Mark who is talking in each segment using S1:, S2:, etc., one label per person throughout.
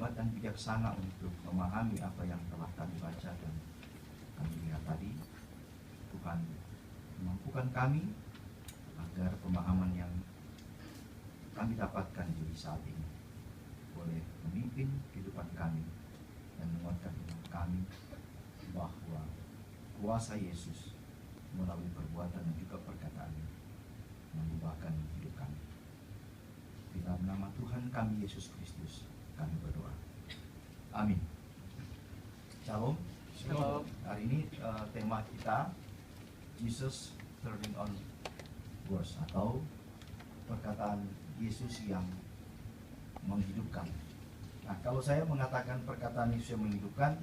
S1: hikmat dan bijaksana untuk memahami apa yang telah kami baca dan kami lihat tadi. Tuhan mampukan kami agar pemahaman yang kami dapatkan di saat ini boleh memimpin kehidupan kami dan menguatkan iman kami bahwa kuasa Yesus melalui perbuatan dan juga perkataan mengubahkan hidup kami. Di dalam nama Tuhan kami Yesus Kristus kami berdoa. Amin. Shalom.
S2: Shalom.
S1: Hari ini tema kita Jesus Turning on Words, atau perkataan Yesus yang menghidupkan. Nah, kalau saya mengatakan perkataan Yesus yang menghidupkan,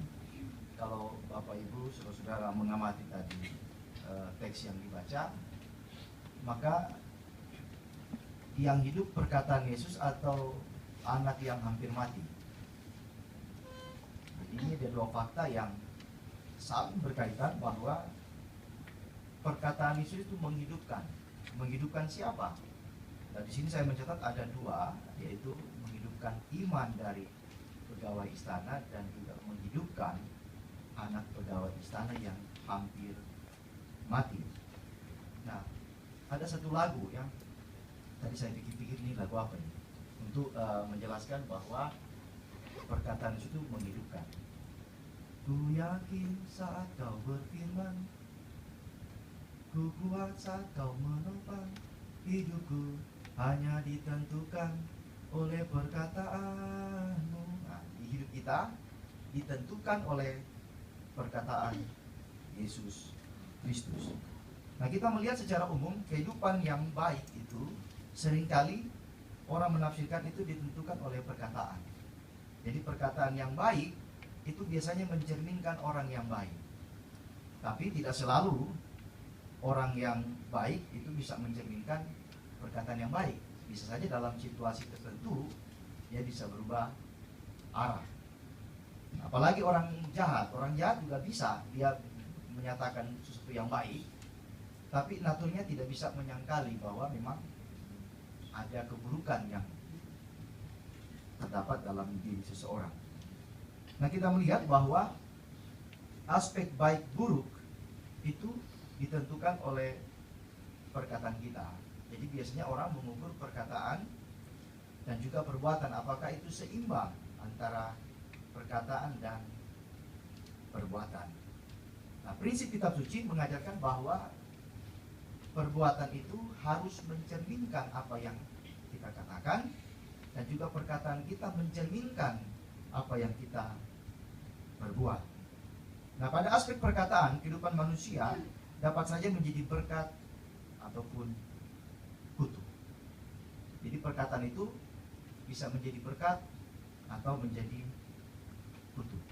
S1: kalau Bapak Ibu saudara-saudara mengamati tadi teks yang dibaca, maka yang hidup perkataan Yesus atau anak yang hampir mati. Ini ada dua fakta yang saling berkaitan, bahwa perkataan Yesus itu menghidupkan. Menghidupkan siapa? Nah, di sini saya mencatat ada dua, yaitu menghidupkan iman dari pegawai istana dan juga menghidupkan anak pegawai istana yang hampir mati. Nah, ada satu lagu yang tadi saya pikir-pikir, ini lagu apa ini? Untuk menjelaskan bahwa perkataan itu menghidupkan. Ku yakin saat kau berfirman, ku kuat saat kau menopang, hidupku hanya ditentukan oleh perkataanmu. Nah, hidup kita ditentukan oleh perkataan Yesus Kristus. Nah, kita melihat secara umum kehidupan yang baik itu seringkali orang menafsirkan itu ditentukan oleh perkataan. Jadi perkataan yang baik itu biasanya mencerminkan orang yang baik. Tapi tidak selalu orang yang baik itu bisa mencerminkan perkataan yang baik. Bisa saja dalam situasi tertentu dia bisa berubah arah. Apalagi orang jahat juga bisa dia menyatakan sesuatu yang baik, tapi naturnya tidak bisa menyangkali bahwa memang ada keburukan yang terdapat dalam diri seseorang. Nah, kita melihat bahwa aspek baik buruk itu ditentukan oleh perkataan kita. Jadi biasanya orang mengukur perkataan dan juga perbuatan, apakah itu seimbang antara perkataan dan perbuatan. Nah, prinsip kitab suci mengajarkan bahwa perbuatan itu harus mencerminkan apa yang kita katakan, dan juga perkataan kita mencerminkan apa yang kita perbuat. Nah, pada aspek perkataan, kehidupan manusia dapat saja menjadi berkat ataupun kutuk. Jadi perkataan itu bisa menjadi berkat atau menjadi kutuk.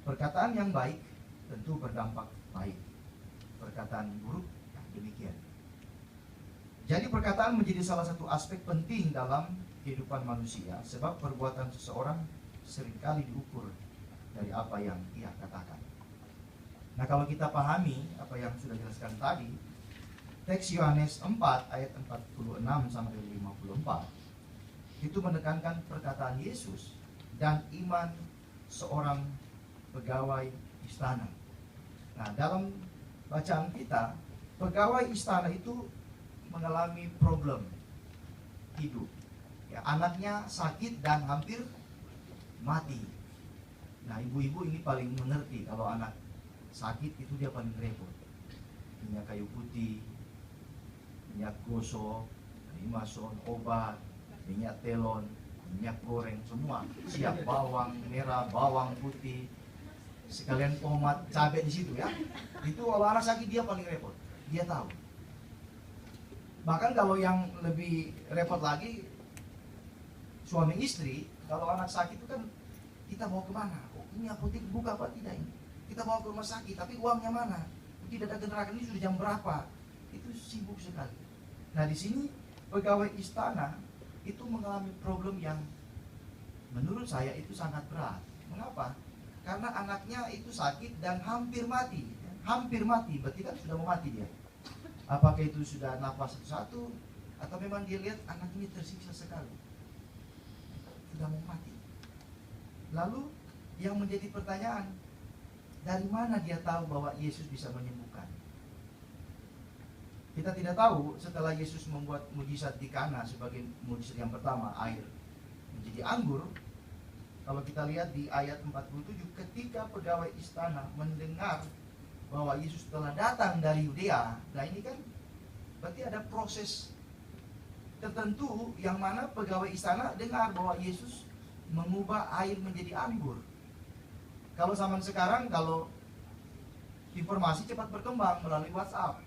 S1: Perkataan yang baik tentu berdampak baik. Perkataan buruk demikian. Jadi perkataan menjadi salah satu aspek penting dalam kehidupan manusia, sebab perbuatan seseorang seringkali diukur dari apa yang ia katakan. Nah, kalau kita pahami apa yang sudah dijelaskan tadi, teks Yohanes 4 ayat 46 sampai 54 itu menekankan perkataan Yesus dan iman seorang pegawai istana. Nah, dalam bacaan kita, pegawai istana itu mengalami problem hidup. Ya, anaknya sakit dan hampir mati. Nah, ibu-ibu ini paling mengerti kalau anak sakit itu dia paling repot. Minyak kayu putih, minyak gosok, limason, obat, minyak telon, minyak goreng, semua siap. Bawang merah, bawang putih, sekalian tomat, cabai di situ ya. Itu kalau anak sakit dia paling repot. Dia tahu. Bahkan kalau yang lebih repot lagi, suami istri, kalau anak sakit itu kan kita bawa kemana? Oh, ini apotek buka apa tidak ini? Kita bawa ke rumah sakit, tapi uangnya mana? Tidak ada gerakan, ini sudah jam berapa? Itu sibuk sekali. Nah, di sini pegawai istana itu mengalami problem yang menurut saya itu sangat berat. Mengapa? Karena anaknya itu sakit dan hampir mati. Hampir mati, berarti kan sudah mau mati dia. Apakah itu sudah nafas satu-satu, atau memang dia lihat anak ini tersiksa sekali, sudah mau mati. Lalu yang menjadi pertanyaan, dari mana dia tahu bahwa Yesus bisa menyembuhkan? Kita tidak tahu setelah Yesus membuat mujizat di Kana sebagai mujizat yang pertama, air menjadi anggur. Kalau kita lihat di ayat 47, ketika pegawai istana mendengar bahwa Yesus telah datang dari Yudea, nah ini kan berarti ada proses tertentu yang mana pegawai istana dengar bahwa Yesus mengubah air menjadi anggur. Kalau zaman sekarang, kalau informasi cepat berkembang melalui WhatsApp.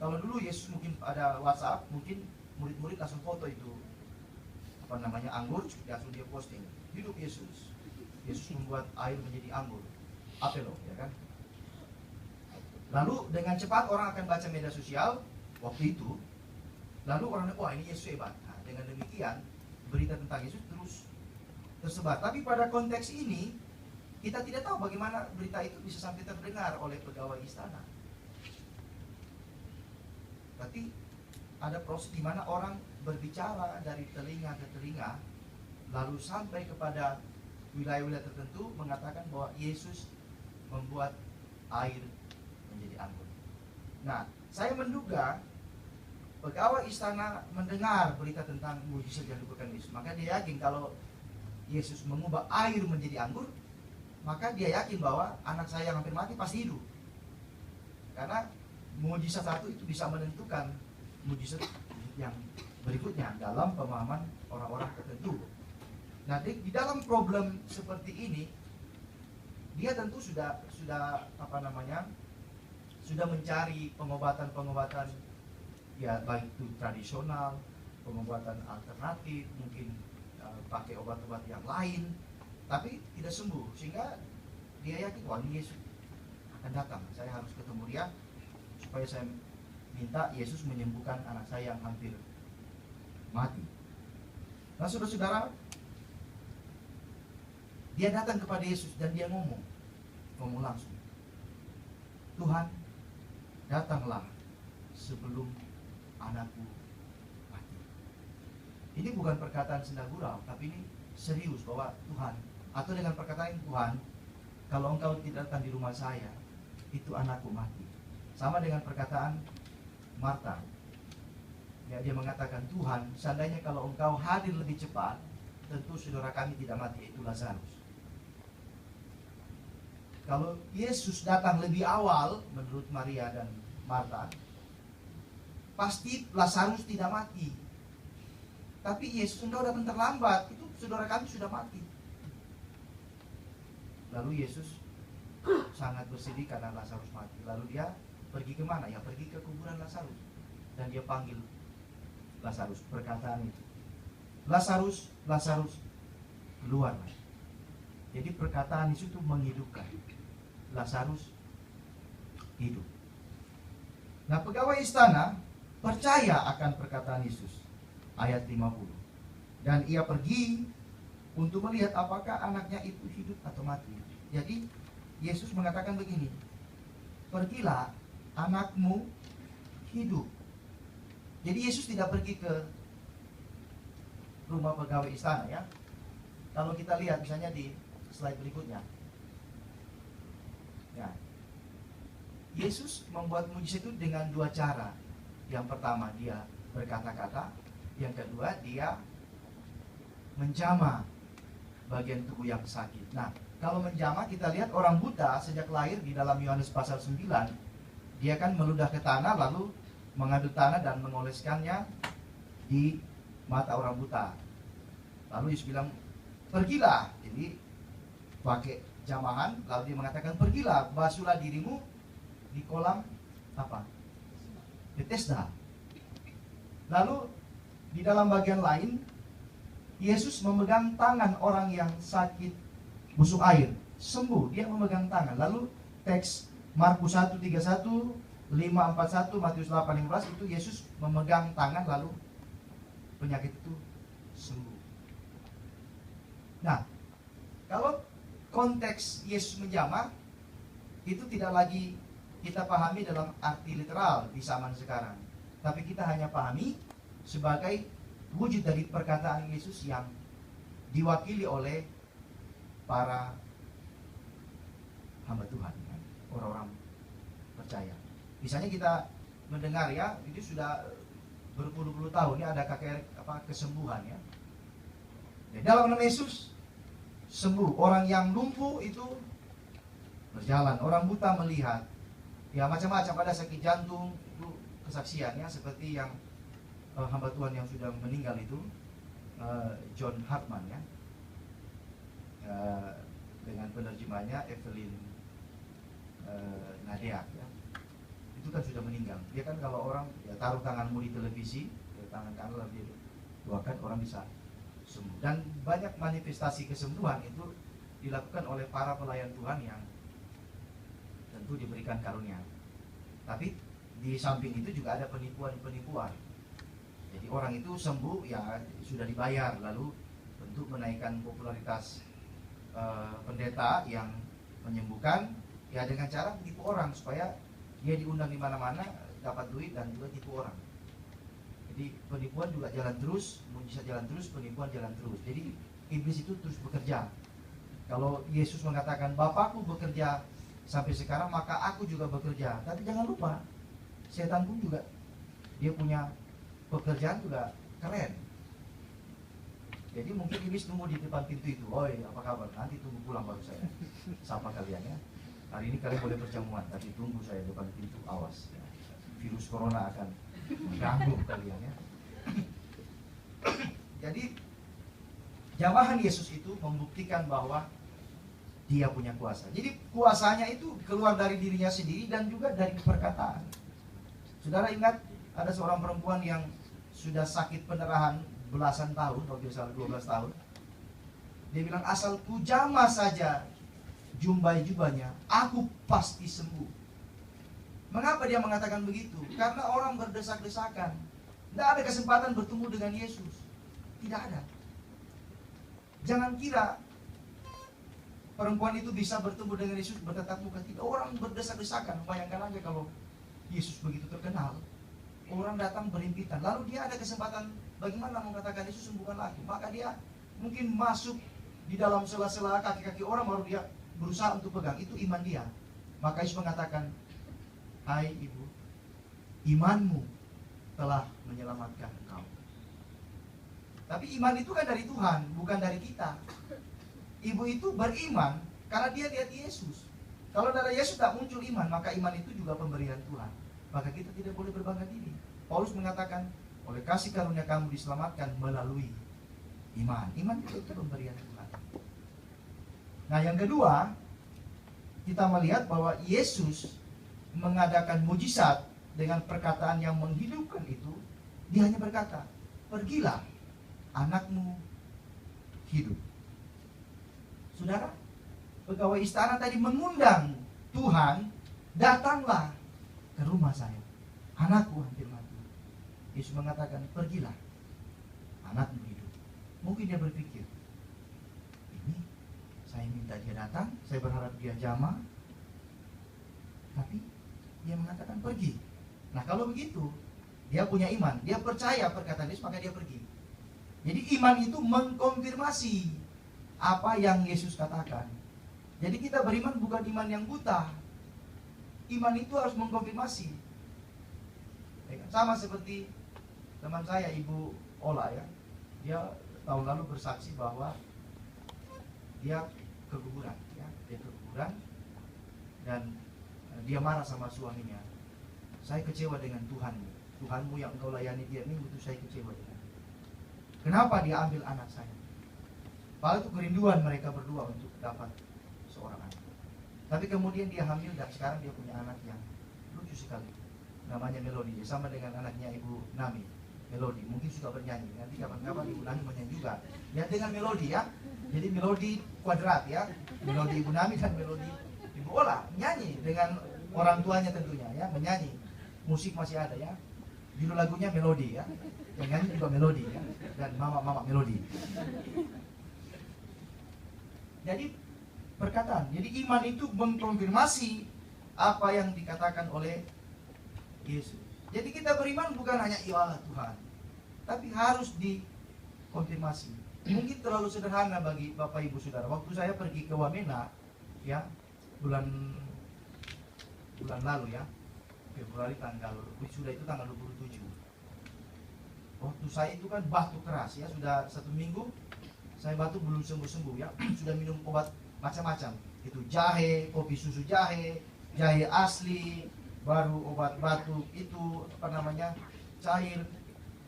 S1: Kalau dulu Yesus mungkin ada WhatsApp, mungkin murid-murid langsung foto itu anggur, langsung dia posting. Hidup Yesus. Yesus membuat air menjadi anggur. Apa loh, ya kan? Lalu dengan cepat orang akan baca media sosial waktu itu. Lalu orang, wah ini Yesus hebat. Nah, dengan demikian berita tentang Yesus terus tersebar. Tapi pada konteks ini kita tidak tahu bagaimana berita itu bisa sampai terdengar oleh pegawai istana. Berarti ada proses di mana orang berbicara dari telinga ke telinga, lalu sampai kepada wilayah-wilayah tertentu mengatakan bahwa Yesus membuat air menjadi anggur. Nah, saya menduga pegawai istana mendengar berita tentang mujizat yang dilakukan Yesus, maka dia yakin kalau Yesus mengubah air menjadi anggur, maka dia yakin bahwa anak saya yang hampir mati pasti hidup. Karena mujizat satu itu bisa menentukan mujizat yang berikutnya dalam pemahaman orang-orang tertentu. Nah, di dalam problem seperti ini, dia tentu sudah sudah mencari pengobatan ya, baik itu tradisional, pengobatan alternatif, mungkin pakai obat-obat yang lain, tapi tidak sembuh. Sehingga dia yakin, wah ini Yesus akan datang, saya harus ketemu dia supaya saya minta Yesus menyembuhkan anak saya yang hampir mati. Nah, saudara-saudara, dia datang kepada Yesus dan dia ngomong langsung, Tuhan, datanglah sebelum anakku mati. Ini bukan perkataan senda gurau, tapi ini serius bahwa Tuhan, atau dengan perkataan Tuhan, kalau engkau tidak datang di rumah saya, itu anakku mati. Sama dengan perkataan Marta. Ya, dia mengatakan, Tuhan, seandainya kalau engkau hadir lebih cepat, tentu saudara kami tidak mati, yaitu Lazarus. Kalau Yesus datang lebih awal, menurut Maria dan Marta, pasti Lazarus tidak mati. Tapi Yesus, engkau datang terlambat, itu saudara kami sudah mati. Lalu Yesus sangat bersedih karena Lazarus mati. Lalu dia pergi kemana? Ya, pergi ke kuburan Lazarus. Dan dia panggil Lazarus. Perkataan itu, Lazarus, Lazarus, keluarlah. Jadi perkataan itu menghidupkan. Lazarus hidup. Nah, pegawai istana percaya akan perkataan Yesus. Ayat 50. Dan ia pergi untuk melihat apakah anaknya itu hidup atau mati. Jadi Yesus mengatakan begini, pergilah, anakmu hidup. Jadi Yesus tidak pergi ke rumah pegawai istana, ya. Kalau kita lihat misalnya di slide berikutnya, ya, Yesus membuat mujizat itu dengan dua cara. Yang pertama, dia berkata-kata. Yang kedua, dia menjamah bagian tubuh yang sakit. Nah, kalau menjamah, kita lihat orang buta sejak lahir di dalam Yohanes pasal 9, dia kan meludah ke tanah, lalu mengaduk tanah dan mengoleskannya di mata orang buta. Lalu Yesus bilang, pergilah. Jadi pakai jamahan, lalu dia mengatakan, pergilah, basuhlah dirimu di kolam apa? Bethesda. Lalu di dalam bagian lain, Yesus memegang tangan orang yang sakit busuk air, sembuh, dia memegang tangan. Lalu teks Markus 1:31, 5:41, Matius 8:15 itu Yesus memegang tangan lalu penyakit itu sembuh. Nah, kalau konteks Yesus menjamah itu tidak lagi kita pahami dalam arti literal di zaman sekarang, tapi kita hanya pahami sebagai wujud dari perkataan Yesus yang diwakili oleh para hamba Tuhan, ya, orang-orang percaya. Misalnya kita mendengar ya, itu sudah berpuluh-puluh tahun ya ada kakek kesembuhan ya. Di dalam nama Yesus sembuh. Orang yang lumpuh itu berjalan, orang buta melihat. Ya macam-macam, ada sakit jantung itu kesaksian ya, seperti yang hamba Tuhan yang sudah meninggal itu, John Hartman ya, dengan penerjemahnya Evelyn Nadia ya. Itu kan sudah meninggal. Dia kan kalau orang ya, taruh tanganmu di televisi, tangan kanan lalu dia doakan, orang bisa sembuh. Dan banyak manifestasi kesembuhan itu dilakukan oleh para pelayan Tuhan yang tentu diberikan karunia. Tapi di samping itu juga ada penipuan-penipuan. Jadi orang itu sembuh ya sudah dibayar, lalu untuk menaikkan popularitas pendeta yang menyembuhkan ya dengan cara menipu orang supaya dia diundang di mana-mana, dapat duit dan juga tipu orang. Jadi penipuan juga jalan terus, mujizat jalan terus, penipuan jalan terus. Jadi iblis itu terus bekerja. Kalau Yesus mengatakan Bapakku bekerja sampai sekarang, maka aku juga bekerja. Tapi jangan lupa, setan pun juga dia punya pekerjaan juga keren. Jadi mungkin iblis tunggu di depan pintu itu. Oi, apa kabar? Nanti tunggu pulang baru saya sapa kalian ya. Hari ini kalian boleh perjamuan, tapi tunggu saya depan pintu, awas ya. Virus corona akan mengganggu kalian ya. Jadi jamahan Yesus itu membuktikan bahwa dia punya kuasa. Jadi kuasanya itu keluar dari dirinya sendiri dan juga dari perkataan. Saudara ingat ada seorang perempuan yang sudah sakit pendarahan belasan tahun, kalau tidak salah 12 tahun. Dia bilang asal ku jamah saja jumbai jubahnya, aku pasti sembuh. Mengapa dia mengatakan begitu? Karena orang berdesak-desakan. Tidak ada kesempatan bertemu dengan Yesus. Tidak ada. Jangan kira perempuan itu bisa bertemu dengan Yesus bertatap muka. Tidak, orang berdesak-desakan. Bayangkan aja kalau Yesus begitu terkenal, orang datang berimpitan. Lalu dia ada kesempatan bagaimana mengatakan Yesus sembuhkan lagi. Maka dia mungkin masuk di dalam sela-sela kaki-kaki orang, baru dia berusaha untuk pegang. Itu iman dia. Maka Yesus mengatakan, hai ibu, imanmu telah menyelamatkan engkau. Tapi iman itu kan dari Tuhan, bukan dari kita. Ibu itu beriman karena dia lihat Yesus. Kalau dari Yesus tak muncul iman, maka iman itu juga pemberian Tuhan. Maka kita tidak boleh berbangga diri. Paulus mengatakan, oleh kasih karunia kamu diselamatkan melalui iman. Iman itu pemberian Tuhan. Nah yang kedua, kita melihat bahwa Yesus mengadakan mujizat dengan perkataan yang menghidupkan itu. Dia hanya berkata, pergilah, anakmu hidup. Saudara, pegawai istana tadi mengundang Tuhan, datanglah ke rumah saya, anakku hampir mati. Yesus mengatakan, pergilah, anakmu hidup. Mungkin dia berpikir, ini saya minta dia datang, saya berharap dia jamah, tapi dia mengatakan pergi. Nah kalau begitu, dia punya iman, dia percaya perkataan Yesus, maka dia pergi. Jadi iman itu mengkonfirmasi apa yang Yesus katakan. Jadi kita beriman bukan iman yang buta. Iman itu harus mengkonfirmasi. Sama seperti teman saya, Ibu Ola ya. Dia tahun lalu bersaksi bahwa dia keguguran ya. Dia keguguran dan dia marah sama suaminya. Saya kecewa dengan Tuhanmu. Tuhanmu yang engkau layani dia minggu itu, saya kecewa dengan. Kenapa dia ambil anak saya? Padahal itu kerinduan mereka berdua untuk dapat seorang anak. Tapi kemudian dia hamil dan sekarang dia punya anak yang lucu sekali. Namanya Melody. Dia sama dengan anaknya Ibu Nami, Melody. Mungkin suka bernyanyi. Nanti kapan-kapan Ibu Nami menyanyi juga. Ya dengan melodi ya. Jadi melodi kuadrat ya. Melodi Ibu Nami dan melodi Ibu Ola. Menyanyi dengan orang tuanya tentunya ya. Menyanyi. Musik masih ada ya. Judul lagunya Melodi ya. Yang nyanyi juga Melodi ya. Dan mama-mama Melodi. Jadi perkataan, jadi iman itu mengkonfirmasi apa yang dikatakan oleh Yesus. Jadi kita beriman bukan hanya iya Tuhan, tapi harus dikonfirmasi. Mungkin terlalu sederhana bagi Bapak Ibu Saudara. Waktu saya pergi ke Wamena, ya, bulan lalu ya, Februari sudah itu tanggal 27. Waktu saya itu kan batuk keras ya, sudah 1 minggu saya batuk belum sembuh-sembuh ya. Sudah minum obat macam-macam. Itu jahe, kopi susu jahe, jahe asli, baru obat batuk itu cair,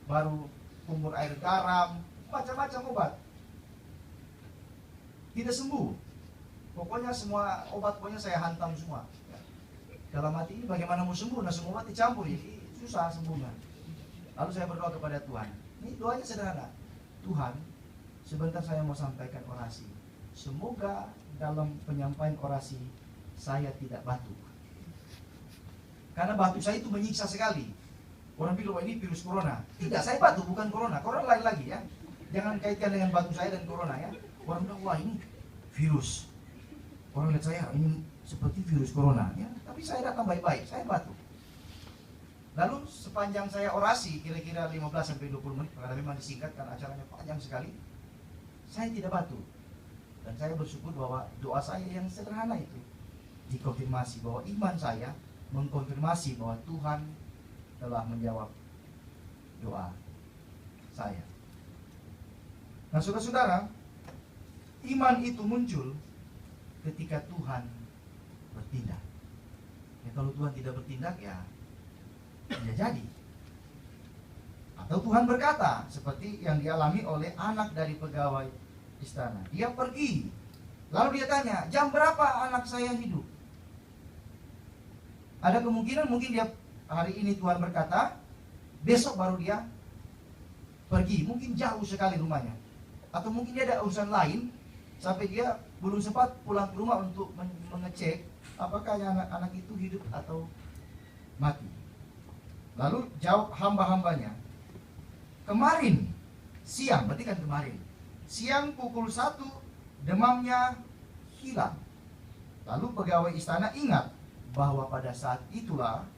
S1: baru kumur air garam, macam-macam obat. Tidak sembuh. Pokoknya semua obat saya hantam semua. Dalam hati ini bagaimana mau sembuh? Nah, semua obat dicampur, jadi susah sembuhnya. Lalu saya berdoa kepada Tuhan. Ini doanya sederhana. Tuhan, sebentar saya mau sampaikan orasi. Semoga dalam penyampaian orasi saya tidak batuk. Karena batuk saya itu menyiksa sekali. Orang bilang, wah ini virus corona. Tidak, saya batuk bukan corona. Corona lain lagi ya. Jangan kaitkan dengan batuk saya dan corona ya. Orang bilang, wah ini virus. Orang lihat saya, ini seperti virus corona ya. Tapi saya datang baik-baik, saya batuk. Lalu sepanjang saya orasi, kira-kira 15-20 menit, karena memang disingkatkan acaranya panjang sekali, saya tidak batuk. Dan saya bersyukur bahwa doa saya yang sederhana itu dikonfirmasi, bahwa iman saya mengkonfirmasi bahwa Tuhan telah menjawab doa saya. Nah, saudara-saudara, iman itu muncul ketika Tuhan bertindak. Ya, kalau Tuhan tidak bertindak ya jadi. Atau Tuhan berkata, seperti yang dialami oleh anak dari pegawai istana. Dia pergi, lalu dia tanya, jam berapa anak saya hidup? Ada kemungkinan mungkin dia hari ini Tuhan berkata, besok baru dia pergi. Mungkin jauh sekali rumahnya. Atau mungkin dia ada urusan lain, sampai dia belum sempat pulang ke rumah untuk mengecek apakah anak-anak itu hidup atau mati. Lalu jawab hamba-hambanya, kemarin siang, berarti kan kemarin siang pukul 1 demamnya hilang. Lalu pegawai istana ingat bahwa pada saat itulah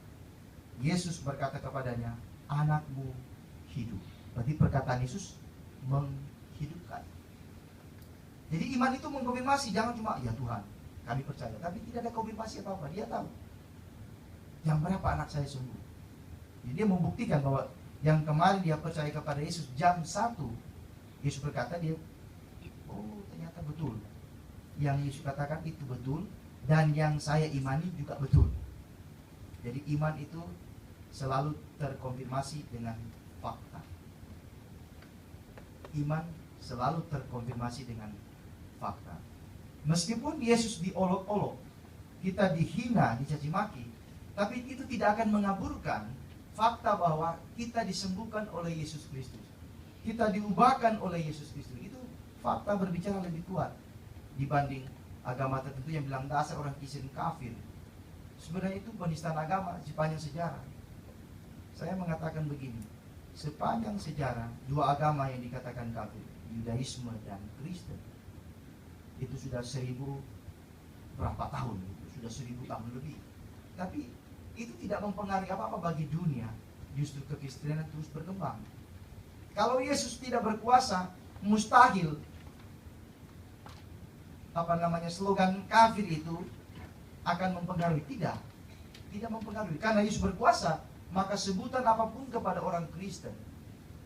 S1: Yesus berkata kepadanya, anakmu hidup. Berarti perkataan Yesus menghidupkan. Jadi iman itu mengkonfirmasi, jangan cuma ya Tuhan kami percaya, tapi tidak ada konfirmasi apa-apa. Dia tahu jam berapa anak saya sembuh. Jadi dia membuktikan bahwa yang kemarin dia percaya kepada Yesus jam 1, Yesus berkata dia, oh ternyata betul. Yang Yesus katakan itu betul, dan yang saya imani juga betul. Jadi iman itu selalu terkonfirmasi dengan fakta. Iman selalu terkonfirmasi dengan fakta. Meskipun Yesus diolok-olok, kita dihina, dicaci maki, tapi itu tidak akan mengaburkan fakta bahwa kita disembuhkan oleh Yesus Kristus. Kita diubahkan oleh Yesus Kristus. Itu fakta berbicara lebih kuat dibanding agama tertentu yang bilang dasar orang Kristen kafir. Sebenarnya itu penistaan agama sepanjang sejarah. Saya mengatakan begini, sepanjang sejarah dua agama yang dikatakan kafir, Yudaisme dan Kristen, itu sudah 1000 berapa tahun, sudah 1000 tahun lebih. Tapi itu tidak mempengaruhi apa-apa bagi dunia. Justru kekristenan terus berkembang. Kalau Yesus tidak berkuasa, mustahil slogan kafir itu akan mempengaruhi. Tidak mempengaruhi. Karena Yesus berkuasa, maka sebutan apapun kepada orang Kristen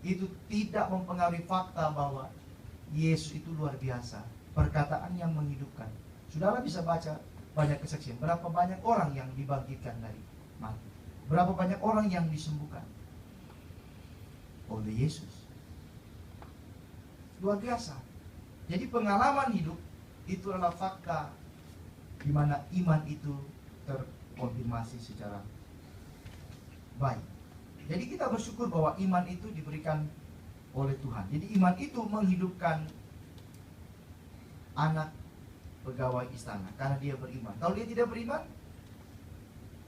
S1: itu tidak mempengaruhi fakta bahwa Yesus itu luar biasa. Perkataan yang menghidupkan. Saudara bisa baca banyak kesaksian. Berapa banyak orang yang dibangkitkan dari mati. Berapa banyak orang yang disembuhkan oleh Yesus. Luar biasa. Jadi pengalaman hidup itu adalah fakta di mana iman itu terkonfirmasi secara baik. Jadi kita bersyukur bahwa iman itu diberikan oleh Tuhan. Jadi iman itu menghidupkan anak pegawai istana karena dia beriman. Kalau dia tidak beriman,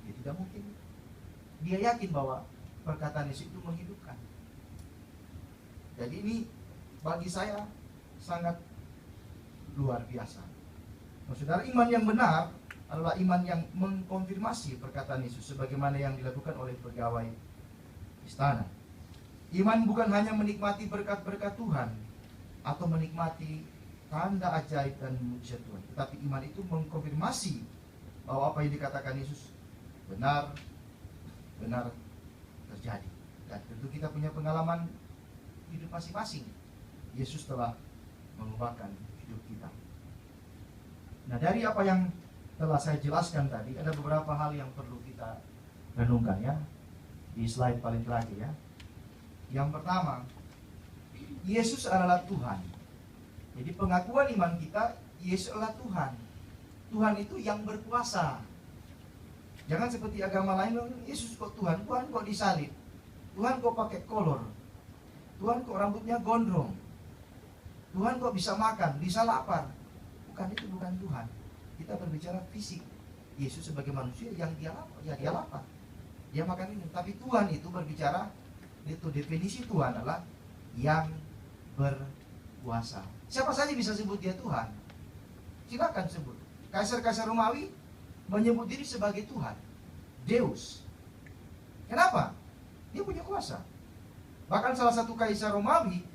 S1: dia tidak mungkin. Dia yakin bahwa perkataan Yesus itu menghidupkan. Jadi ini bagi saya sangat luar biasa. Nah, saudara, iman yang benar adalah iman yang mengkonfirmasi perkataan Yesus sebagaimana yang dilakukan oleh pegawai istana. Iman bukan hanya menikmati berkat-berkat Tuhan, atau menikmati tanda ajaib dan mujizat Tuhan. Tetapi iman itu mengkonfirmasi bahwa apa yang dikatakan Yesus benar terjadi. Dan tentu kita punya pengalaman hidup masing-masing. Yesus telah mengubahkan hidup kita. Nah, dari apa yang telah saya jelaskan tadi, ada beberapa hal yang perlu kita renungkan ya. Di slide paling terakhir ya. Yang pertama, Yesus adalah Tuhan. Jadi pengakuan iman kita, Yesus adalah Tuhan. Tuhan itu yang berkuasa. Jangan seperti agama lain, Yesus kok Tuhan, Tuhan kok disalib, Tuhan kok pakai kolor, Tuhan kok rambutnya gondrong, Tuhan kok bisa makan, bisa lapar. Bukan, itu bukan Tuhan. Kita berbicara fisik. Yesus sebagai manusia yang dia lapar, ya dia lapar, dia makan ini. Tapi Tuhan itu berbicara, itu definisi Tuhan adalah yang berkuasa. Siapa saja bisa sebut dia Tuhan. Silakan sebut. Kaisar-kaisar Romawi menyebut diri sebagai Tuhan, Deus. Kenapa? Dia punya kuasa. Bahkan salah satu kaisar Romawi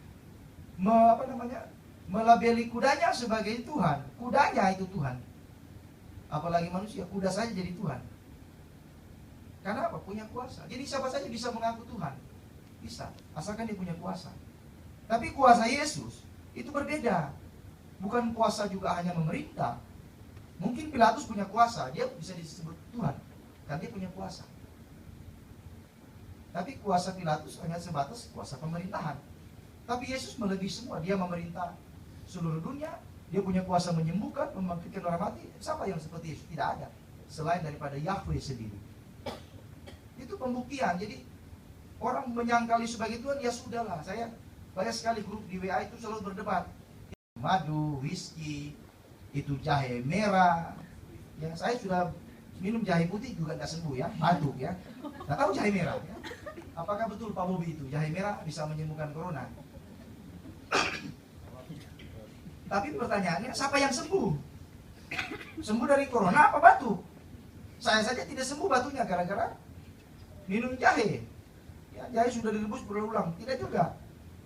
S1: melabeli kudanya sebagai Tuhan. Kudanya itu Tuhan. Apalagi manusia, kuda saja jadi Tuhan. Karena apa? Punya kuasa. Jadi siapa saja bisa mengaku Tuhan. Bisa, asalkan dia punya kuasa. Tapi kuasa Yesus itu berbeda. Bukan kuasa juga hanya memerintah. Mungkin Pilatus punya kuasa, dia bisa disebut Tuhan, karena dia punya kuasa. Tapi kuasa Pilatus hanya sebatas kuasa pemerintahan. Tapi Yesus melebihi semua, dia memerintah seluruh dunia, dia punya kuasa menyembuhkan, membangkitkan orang mati. Siapa yang seperti Yesus? Tidak ada, selain daripada Yahweh sendiri. Itu pembuktian. Jadi orang menyangkali sebagai Tuhan, ya sudahlah. Saya banyak sekali grup di WA itu selalu berdebat. Madu, whisky, itu jahe merah. Yang saya sudah minum jahe putih juga tidak sembuh ya, batuk ya. Nggak tahu jahe merah ya. Apakah betul Pak Bobi itu jahe merah bisa menyembuhkan corona? Tapi pertanyaannya, siapa yang sembuh? Sembuh dari corona apa batuk? Saya saja tidak sembuh batuknya gara-gara minum jahe. Ya, jahe sudah direbus berulang, tidak juga.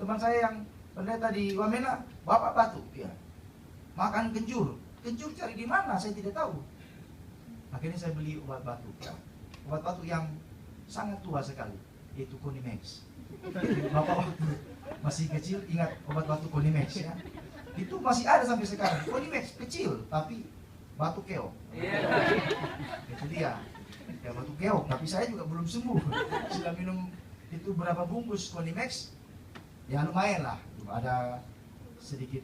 S1: Teman saya yang pendeta di Wamena, bapak batuk ya. Makan kencur cari di mana? Saya tidak tahu. Akhirnya saya beli obat batuk ya. Obat batuk yang sangat tua sekali, yaitu Konimex. Bapak waktu masih kecil ingat obat batuk Konimex ya. Itu masih ada sampai sekarang. Konimex kecil tapi batuk keok. Itu dia. Ya batuk keok, tapi saya juga belum sembuh. Sudah minum itu berapa bungkus Konimex? Ya lumayan lah. Ada sedikit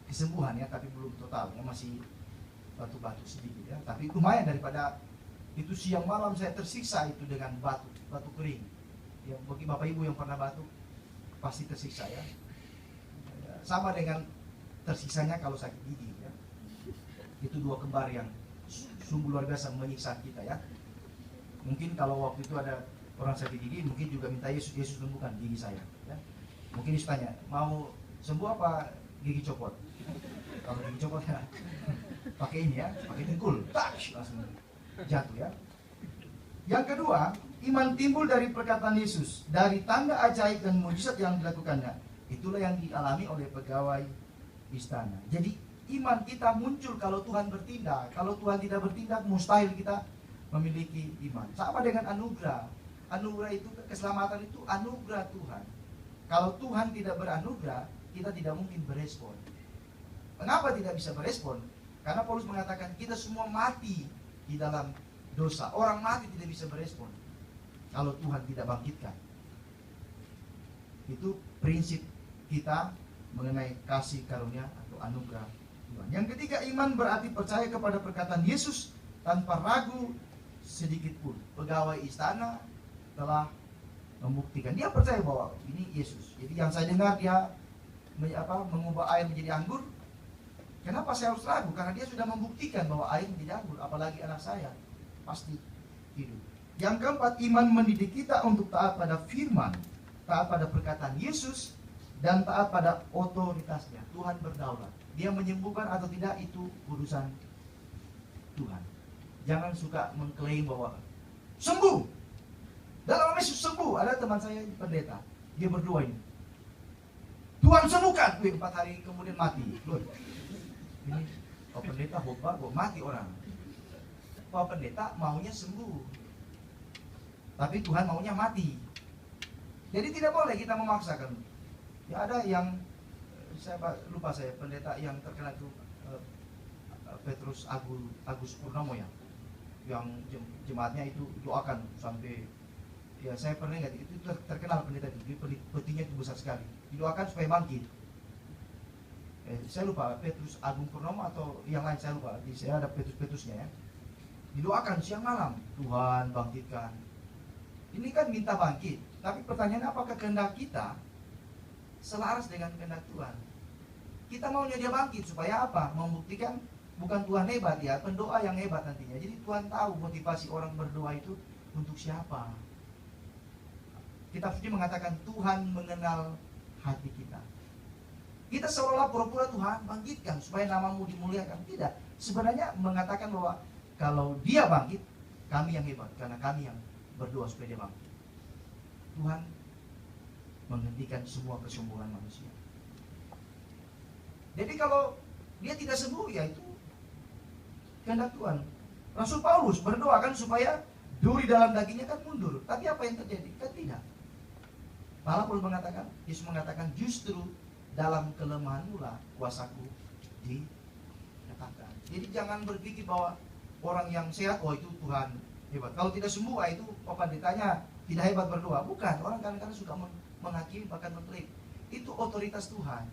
S1: kesembuhan ya, tapi belum total ya, masih batuk-batuk sedikit ya. Tapi lumayan daripada itu siang malam saya tersiksa itu dengan batuk kering. Ya, bagi bapak ibu yang pernah batuk pasti tersiksa ya. Sama dengan tersiksanya kalau sakit gigi ya. Itu dua kembar yang sungguh luar biasa menyiksa kita ya. Mungkin kalau waktu itu ada orang sakit gigi, mungkin juga minta Yesus sembuhkan gigi saya ya. Mungkin Yesus tanya, mau sembuh apa gigi copot? Kalau gigi copot ya pakai ini ya, pakai dengkul, langsung jatuh ya. Yang kedua, iman timbul dari perkataan Yesus, dari tanda ajaib dan mujizat yang dilakukannya. Itulah yang dialami oleh pegawai istana. Jadi iman kita muncul kalau Tuhan bertindak. Kalau Tuhan tidak bertindak, mustahil kita memiliki iman. Sama dengan anugerah. Anugerah itu, keselamatan itu anugerah Tuhan. Kalau Tuhan tidak beranugerah, kita tidak mungkin berespon. Kenapa tidak bisa berespon? Karena Paulus mengatakan kita semua mati di dalam dosa. Orang mati tidak bisa berespon kalau Tuhan tidak bangkitkan. Itu prinsip kita mengenai kasih karunia atau anugerah Tuhan. Yang ketiga, iman berarti percaya kepada perkataan Yesus tanpa ragu sedikit pun. Pegawai istana telah membuktikan, dia percaya bahwa ini Yesus. Jadi yang saya dengar dia mengubah air menjadi anggur. Kenapa saya harus ragu? Karena dia sudah membuktikan bahwa air menjadi anggur. Apalagi anak saya pasti hidup. Yang keempat, iman mendidik kita untuk taat pada firman, taat pada perkataan Yesus, dan taat pada otoritasnya. Tuhan berdaulat. Dia menyembuhkan atau tidak itu urusan Tuhan. Jangan suka mengklaim bahwa sembuh. Dalam nama Yesus sembuh. Ada teman saya pendeta, dia berdoa ini. Tuhan sembuhkan. 4 hari kemudian mati. Loh, ini pendeta khotbah kok mati orang. Pendeta maunya sembuh, tapi Tuhan maunya mati. Jadi tidak boleh kita memaksakan. Ya ada yang lupa saya pendeta yang terkenal itu Petrus Agus Purnomo ya, yang jemaatnya itu doakan sampai ya saya pernah ingat itu terkenal pendeta itu, petinya itu besar sekali, didoakan supaya bangkit. Saya lupa Petrus Agung Purnomo atau yang lain saya lupa. Saya ada Petrusnya ya. Didoakan siang malam, Tuhan bangkitkan. Ini kan minta bangkit, tapi pertanyaannya apakah kehendak kita selaras dengan kehendak Tuhan? Kita maunya dia bangkit supaya apa? Membuktikan bukan Tuhan hebat ya, pendoa yang hebat nantinya. Jadi Tuhan tahu motivasi orang berdoa itu untuk siapa. Kitab suci mengatakan Tuhan mengenal hati kita. Kita seolah-olah pura-pura Tuhan bangkitkan supaya namamu dimuliakan. Tidak, sebenarnya mengatakan bahwa kalau dia bangkit, kami yang hebat karena kami yang berdoa supaya dia bangkit. Tuhan menghentikan semua kesombongan manusia. Jadi kalau dia tidak sembuh, ya itu kehendak Tuhan. Rasul Paulus berdoa kan supaya duri dalam dagingnya kan mundur. Tapi apa yang terjadi? Kan tidak. Malah Paulus mengatakan, Yesus mengatakan justru dalam kelemahanmu lah kuasaku dinyatakan. Jadi jangan berpikir bahwa orang yang sehat, oh itu Tuhan hebat. Kalau tidak sembuh, itu pendetanya tidak hebat berdoa. Bukan, orang kadang-kadang suka menghakimi bahkan mengklaim. Itu otoritas Tuhan.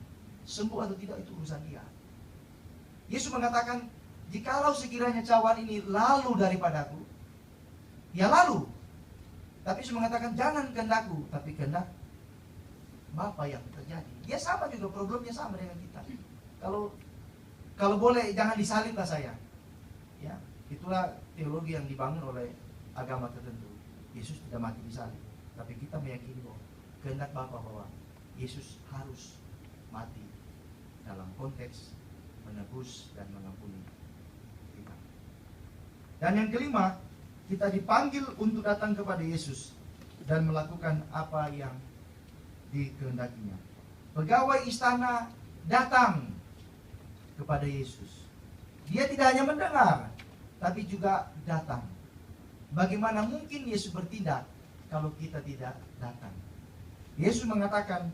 S1: Sembuh atau tidak itu urusan dia. Yesus mengatakan, jikalau sekiranya cawan ini lalu daripadaku, ya lalu. Tapi Yesus mengatakan, jangan kehendakku, tapi kehendak Bapa yang terjadi. Dia sama juga, problemnya sama dengan kita. Kalau boleh jangan disaliblah saya. Ya, itulah teologi yang dibangun oleh agama tertentu. Yesus tidak mati disalib, tapi kita meyakini bahwa kehendak Bapa bahwa Yesus harus mati dalam konteks menebus dan mengampuni kita. Dan yang kelima, kita dipanggil untuk datang kepada Yesus dan melakukan apa yang dikehendakinya. Pegawai istana datang kepada Yesus. Dia tidak hanya mendengar, tapi juga datang. Bagaimana mungkin Yesus bertindak kalau kita tidak datang? Yesus mengatakan,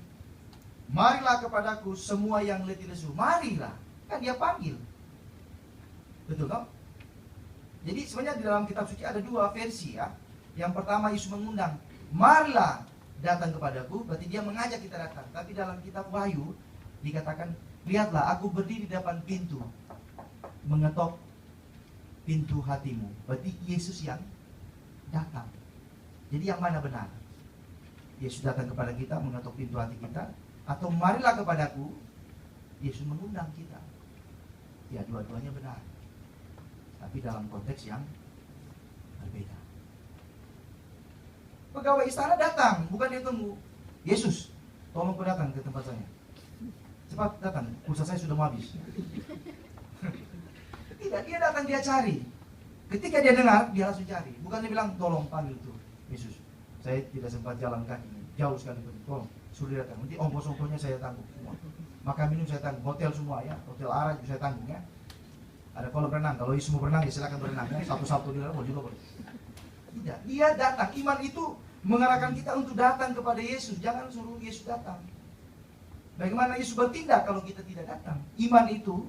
S1: marilah kepadaku semua yang letih lesu. Marilah, kan dia panggil. Betul kan? Jadi sebenarnya di dalam kitab suci ada dua versi ya. Yang pertama Yesus mengundang, marilah datang kepadaku, berarti dia mengajak kita datang. Tapi dalam kitab Wahyu dikatakan, lihatlah aku berdiri di depan pintu, mengetok pintu hatimu. Berarti Yesus yang datang. Jadi yang mana benar? Yesus datang kepada kita, mengetok pintu hati kita, atau marilah kepadaku, Yesus mengundang kita. Ya, dua-duanya benar, tapi dalam konteks yang berbeda. Pegawai istana datang, bukan dia tunggu. Yesus, tolong kau datang ke tempat saya. Cepat datang, pulsa saya sudah mau habis. Tidak, dia datang, dia cari. Ketika dia dengar, dia langsung cari. Bukan dia bilang, tolong panggil tuh Yesus, saya tidak sempat jalan kaki, jauh sekali, tolong suruh dia datang. Nanti ongkos-ongkosnya saya tanggung semua. Makan minum saya tanggung, hotel semua ya, hotel arah juga saya tanggung ya. Ada kolam renang, kalau Yesus mau berenang ya silakan berenang ya. Sabtu-sabtu di dalam juga boleh. Tidak, dia datang. Iman itu mengarahkan kita untuk datang kepada Yesus. Jangan suruh Yesus datang. Bagaimana Yesus bertindak kalau kita tidak datang? Iman itu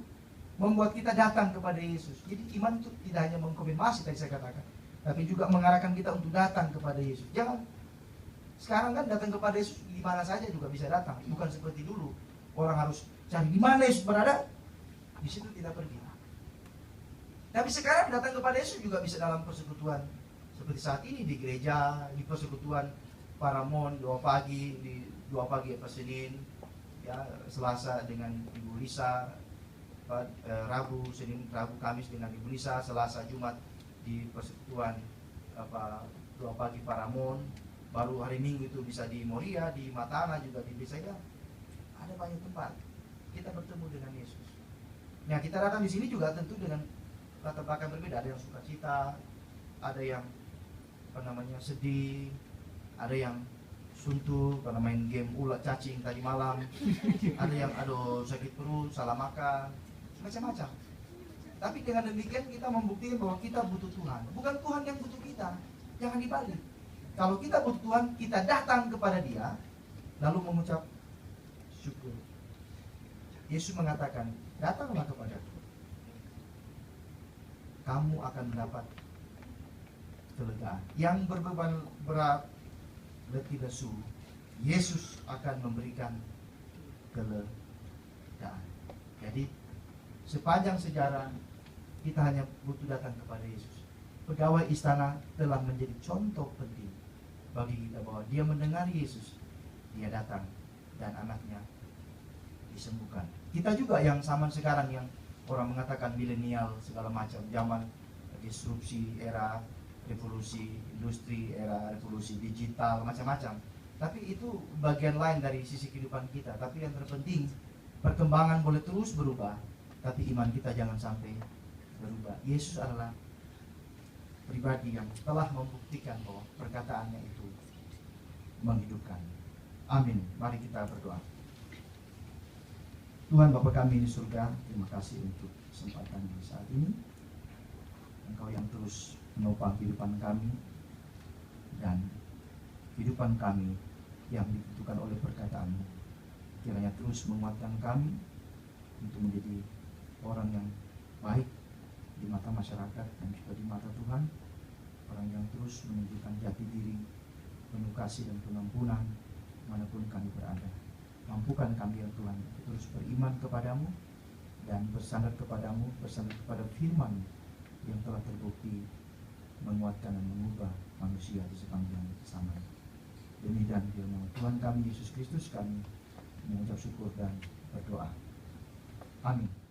S1: membuat kita datang kepada Yesus. Jadi iman itu tidak hanya mengkonfirmasi tadi saya katakan, tapi juga mengarahkan kita untuk datang kepada Yesus. Jangan sekarang kan datang kepada Yesus di mana saja juga bisa datang. Bukan seperti dulu orang harus cari di mana Yesus berada, di situ tidak pergi. Tapi sekarang datang kepada Yesus juga bisa dalam persekutuan seperti saat ini di gereja, di persekutuan Paramount doa pagi, di doa pagi apa Senin, ya Selasa dengan Ibu Lisa, Rabu, Senin, Rabu, Kamis dengan Ibu Lisa, Selasa, Jumat di persekutuan doa pagi Paramount. Baru hari Minggu itu bisa di Moria, di Matana juga di Bisaya. Ada banyak tempat kita bertemu dengan Yesus. Nah, kita datang di sini juga tentu dengan latar belakang berbeda. Ada yang sukacita, ada yang sedih, ada yang suntuk karena main game ulat cacing tadi malam, ada yang aduh sakit perut, salah makan, macam-macam. Tapi dengan demikian kita membuktikan bahwa kita butuh Tuhan, bukan Tuhan yang butuh kita. Jangan dibalik. Kalau kita butuh Tuhan, kita datang kepada Dia lalu mengucap syukur. Yesus mengatakan, datanglah kepadaku, kamu akan mendapat kelegaan. Yang berbeban berat, letih lesu, Yesus akan memberikan kelegaan. Jadi sepanjang sejarah kita hanya butuh datang kepada Yesus. Pegawai istana telah menjadi contoh penting bagi kita bahwa dia mendengar Yesus, dia datang dan anaknya disembuhkan. Kita juga yang zaman sekarang yang orang mengatakan milenial segala macam, zaman disrupsi, era revolusi industri, era revolusi digital, macam-macam. Tapi itu bagian lain dari sisi kehidupan kita. Tapi yang terpenting, perkembangan boleh terus berubah, tapi iman kita jangan sampai berubah. Yesus adalah pribadi yang telah membuktikan bahwa perkataannya itu menghidupkan. Amin. Mari kita berdoa. Tuhan Bapa kami di surga, terima kasih untuk kesempatan di saat ini. Engkau yang terus menopang kehidupan kami dan kehidupan kami yang ditentukan oleh perkataan-Mu. Kiranya terus menguatkan kami untuk menjadi orang yang baik di mata masyarakat dan juga di mata Tuhan. Orang yang terus menunjukkan jati diri, penuh kasih dan pengampunan manapun kami berada. Mampukan kami ya Tuhan terus beriman kepadamu dan bersandar kepadamu, bersandar kepada firman yang telah terbukti menguatkan dan mengubah manusia di sepanjang zaman. Demi dan firman Tuhan kami Yesus Kristus kami mengucap syukur dan berdoa. Amin.